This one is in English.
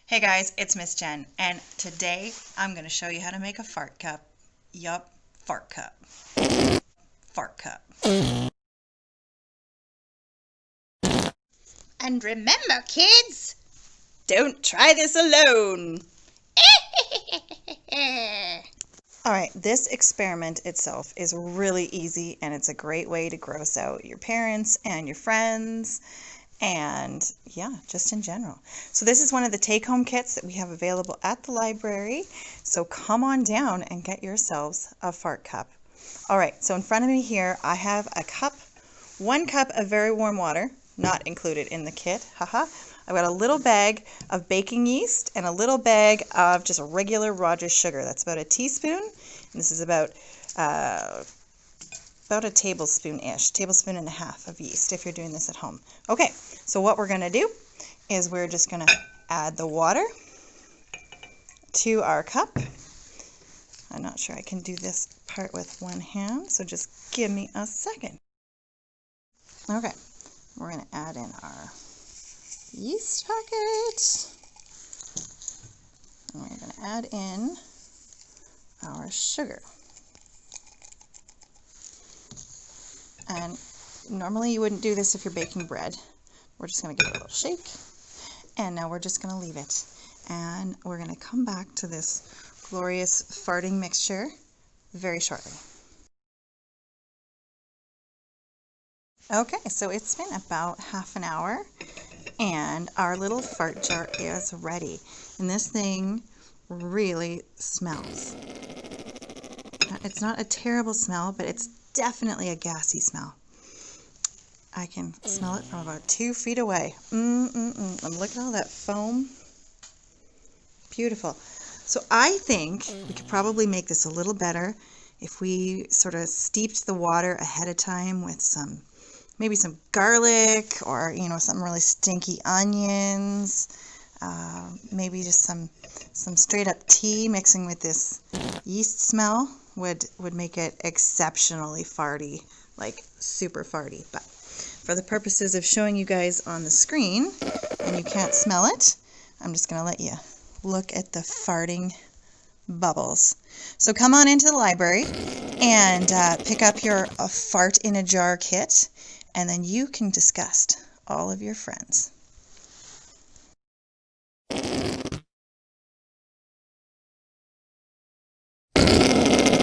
Hey guys, it's Miss Jen, and today I'm going to show you how to make a fart cup. Yup, fart cup. Fart cup. And remember, kids, don't try this alone. Alright, this experiment itself is really easy, and it's a great way to gross out your parents and your friends. And yeah, just in general. So this is one of the take-home kits that we have available at the library. So come on down and get yourselves a fart cup. All right, so in front of me here, I have a cup, 1 cup of very warm water, not included in the kit, haha. I've got a little bag of baking yeast and a little bag of just regular Rogers sugar. That's about a teaspoon, and this is about a tablespoon-ish, tablespoon and a half of yeast if you're doing this at home. Okay, so what we're going to do is we're just going to add the water to our cup. I'm not sure I can do this part with one hand, so just give me a second. Okay, we're going to add in our yeast packet. And we're going to add in our sugar. And normally you wouldn't do this if you're baking bread. We're just going to give it a little shake. And now we're just going to leave it. And we're going to come back to this glorious farting mixture very shortly. Okay, so it's been about half an hour and our little fart jar is ready. And this thing really smells. It's not a terrible smell, but it's definitely a gassy smell. I can smell it from about 2 feet away. And look at all that foam. Beautiful. So I think we could probably make this a little better if we sort of steeped the water ahead of time with maybe some garlic or, some really stinky onions. Maybe just some straight up tea mixing with this yeast smell would make it exceptionally farty, like super farty. But for the purposes of showing you guys on the screen, and you can't smell it, I'm just going to let you look at the farting bubbles. So come on into the library and pick up your fart in a jar kit, and then you can disgust all of your friends.